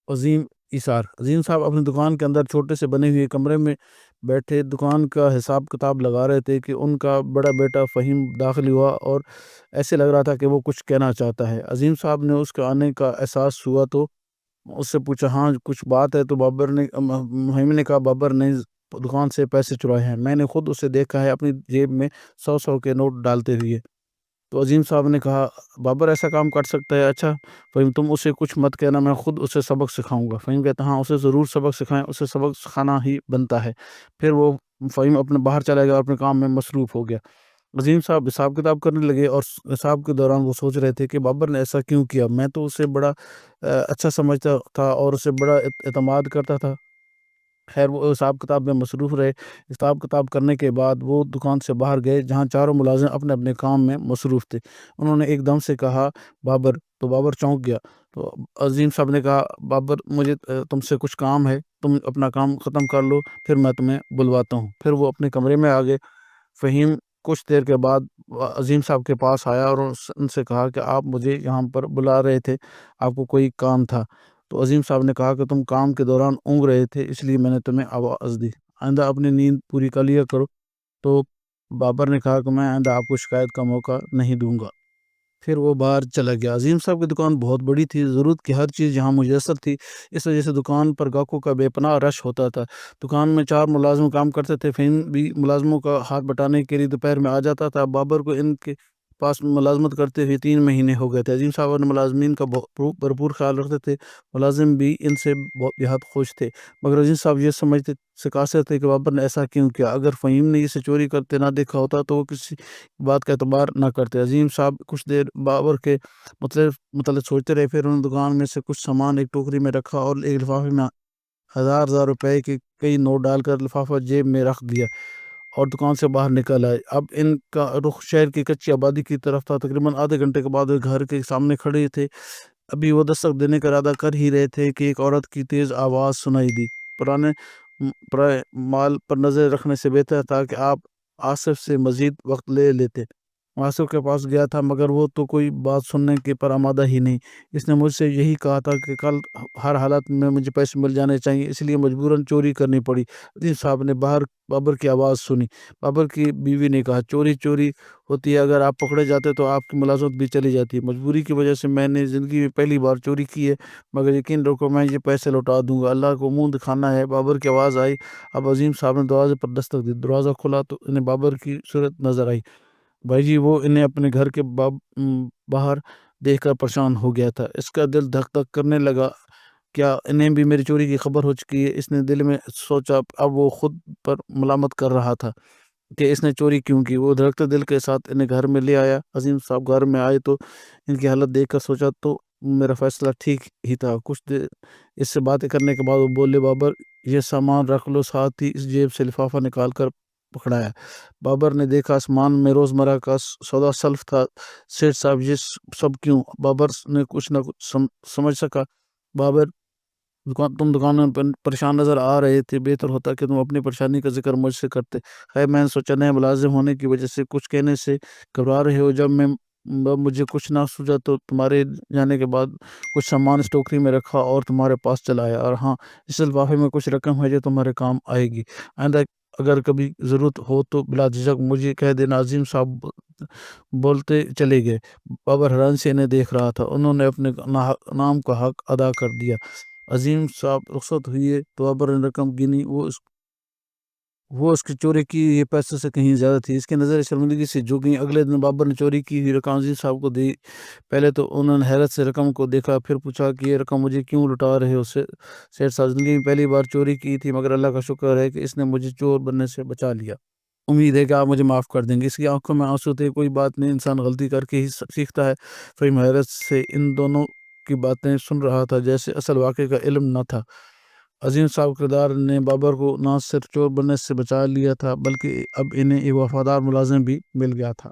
عظیم ایثار۔ عظیم صاحب اپنی دکان کے اندر چھوٹے سے بنے ہوئے کمرے میں بیٹھے دکان کا حساب کتاب لگا رہے تھے کہ ان کا بڑا بیٹا فہیم داخل ہوا اور ایسے لگ رہا تھا کہ وہ کچھ کہنا چاہتا ہے۔ عظیم صاحب نے اس کے آنے کا احساس ہوا تو اس سے پوچھا، ہاں کچھ بات ہے؟ تو فہیم نے کہا، بابر نے دکان سے پیسے چرائے ہیں، میں نے خود اسے دیکھا ہے اپنی جیب میں 100 کے نوٹ ڈالتے ہوئے۔ تو عظیم صاحب نے کہا، بابر ایسا کام کر سکتا ہے؟ اچھا فہیم، تم اسے کچھ مت کہنا، میں خود اسے سبق سکھاؤں گا۔ فہیم کہتا، ہاں اسے ضرور سبق سکھائیں، اسے سبق سکھانا ہی بنتا ہے۔ پھر وہ فہیم اپنے باہر چلا گیا اور اپنے کام میں مصروف ہو گیا۔ عظیم صاحب حساب کتاب کرنے لگے اور حساب کے دوران وہ سوچ رہے تھے کہ بابر نے ایسا کیوں کیا؟ میں تو اسے بڑا اچھا سمجھتا تھا اور اسے بڑا اعتماد کرتا تھا۔ خیر وہ حساب کتاب میں مصروف رہے۔ حساب کتاب کرنے کے بعد وہ دکان سے باہر گئے جہاں چاروں ملازم اپنے اپنے کام میں مصروف تھے۔ انہوں نے ایک دم سے کہا، بابر! تو بابر چونک گیا۔ تو عظیم صاحب نے کہا، بابر مجھے تم سے کچھ کام ہے، تم اپنا کام ختم کر لو، پھر میں تمہیں بلواتا ہوں۔ پھر وہ اپنے کمرے میں آ گئے۔ فہیم کچھ دیر کے بعد عظیم صاحب کے پاس آیا اور ان سے کہا کہ آپ مجھے یہاں پر بلا رہے تھے، آپ کو کوئی کام تھا؟ تو عظیم صاحب نے کہا کہ تم کام کے دوران اونگ رہے تھے، اس لیے میں نے تمہیں آواز دی، آئندہ اپنی نیند پوری کر لیا کرو۔ تو بابر نے کہا کہ میں آئندہ آپ کو شکایت کا موقع نہیں دوں گا۔ پھر وہ باہر چلا گیا۔ عظیم صاحب کی دکان بہت بڑی تھی، ضرورت کی ہر چیز یہاں میسر تھی، اس وجہ سے دکان پر گاہکوں کا بے پناہ رش ہوتا تھا۔ دکان میں 4 ملازم کام کرتے تھے۔ فہیم بھی ملازموں کا ہاتھ بٹانے کے لیے دوپہر میں آ جاتا تھا۔ بابر کو ان کے پاس ملازمت کرتے ہوئے 3 مہینے ہو گئے تھے۔ عظیم صاحب اور ملازمین کا بھرپور خیال رکھتے تھے، ملازم بھی ان سے بہت خوش تھے، مگر عظیم صاحب یہ سمجھتے سے قاصر تھے کہ بابر نے ایسا کیوں کیا۔ اگر فہیم نے اسے چوری کرتے نہ دیکھا ہوتا تو وہ کسی بات کا اعتبار نہ کرتے۔ عظیم صاحب کچھ دیر بابر کے متعلق سوچتے رہے، پھر انہوں نے دکان میں سے کچھ سامان ایک ٹوکری میں رکھا اور ایک لفافے میں 1000 روپے کے کئی نوٹ ڈال کر لفافہ جیب میں رکھ دیا اور دکان سے باہر نکل آئے۔ اب ان کا رخ شہر کی کچی آبادی کی طرف تھا۔ تقریباً آدھے گھنٹے کے بعد وہ گھر کے سامنے کھڑے تھے۔ ابھی وہ دستک دینے کا ارادہ کر ہی رہے تھے کہ ایک عورت کی تیز آواز سنائی دی۔ پرائے مال پر نظر رکھنے سے بہتر تھا کہ آپ آصف سے مزید وقت لے لیتے۔ آصف کے پاس گیا تھا مگر وہ تو کوئی بات سننے کے پر آمادہ ہی نہیں۔ اس نے مجھ سے یہی کہا تھا کہ کل ہر حالت میں مجھے پیسے مل جانے چاہیے، اس لیے مجبوراً چوری کرنی پڑی۔ عظیم صاحب نے باہر بابر کی آواز سنی۔ بابر کی بیوی نے کہا، چوری ہوتی ہے، اگر آپ پکڑے جاتے تو آپ کی ملازمت بھی چلی جاتی ہے۔ مجبوری کی وجہ سے میں نے زندگی میں پہلی بار چوری کی ہے، مگر یقین رکھو میں یہ پیسے لوٹا دوں گا، اللہ کو منہ دکھانا ہے۔ بابر کی آواز آئی۔ اب عظیم صاحب نے دروازے پر دستک دی۔ دروازہ کھلا تو انہیں بابر کی صورت نظر آئی۔ بھائی جی، وہ انہیں اپنے گھر کے باہر دیکھ کر پریشان ہو گیا تھا۔ اس کا دل دھک دھک کرنے لگا، کیا انہیں بھی میری چوری کی خبر ہو چکی ہے؟ اس نے دل میں سوچا۔ اب وہ خود پر ملامت کر رہا تھا کہ اس نے چوری کیوں کی۔ وہ دھڑکتے دل کے ساتھ انہیں گھر میں لے آیا۔ عظیم صاحب گھر میں آئے تو ان کی حالت دیکھ کر سوچا تو میرا فیصلہ ٹھیک ہی تھا۔ کچھ دیر اس سے باتیں کرنے کے بعد وہ بولے، بابر یہ سامان رکھ لو۔ ساتھ ہی اس جیب سے لفافہ نکال کر پکڑایا۔ بابر نے دیکھا سامان میں روزمرہ کا سودا سلف تھا۔ سیٹھ صاحب یہ سب کیوں؟ بابر نے کچھ نہ کچھ سمجھ سکا۔ بابر، تم دکان میں پریشان نظر آ رہے تھے، بہتر ہوتا کہ تم اپنی پریشانی کا ذکر مجھ سے کرتے۔ خیر میں نے سوچا نئے ملازم ہونے کی وجہ سے کچھ کہنے سے گھبرا رہے ہو۔ جب مجھے کچھ نہ سوچا تو تمہارے جانے کے بعد کچھ سامان اس ٹوکری میں رکھا اور تمہارے پاس چلا آیا۔ اور ہاں، اس لفافے میں کچھ رقم ہے جو تمہارے کام آئے گی، آئندہ اگر کبھی ضرورت ہو تو بلا جھجک مجھے کہہ دینا۔ عظیم صاحب بولتے چلے گئے۔ بابر حیران سے انہیں دیکھ رہا تھا۔ انہوں نے اپنے نام کا حق ادا کر دیا۔ عظیم صاحب رخصت ہوئے تو بابر نے رقم گنی، وہ اس کی چوری کی یہ پیسے سے کہیں زیادہ تھی۔ اس کی نظر شرمندگی سے جھک گئی۔ اگلے دن بابر نے چوری کی ہوئی رقم عظیم صاحب کو دی۔ پہلے تو انہوں نے حیرت سے رقم کو دیکھا، پھر پوچھا کہ یہ رقم مجھے کیوں لٹا رہے ہو؟ سیٹھ صاحب، زندگی میں پہلی بار چوری کی تھی، مگر اللہ کا شکر ہے کہ اس نے مجھے چور بننے سے بچا لیا۔ امید ہے کہ آپ مجھے معاف کر دیں گے۔ اس کی آنکھوں میں آنسو تھے۔ کوئی بات نہیں، انسان غلطی کر کے ہی سیکھتا ہے۔ فہیم حیرت سے ان دونوں کی باتیں سن رہا تھا جیسے اصل واقعے کا علم نہ تھا۔ عظیم صاحب کردار نے بابر کو نہ صرف چور بننے سے بچا لیا تھا بلکہ اب انہیں ایک وفادار ملازم بھی مل گیا تھا۔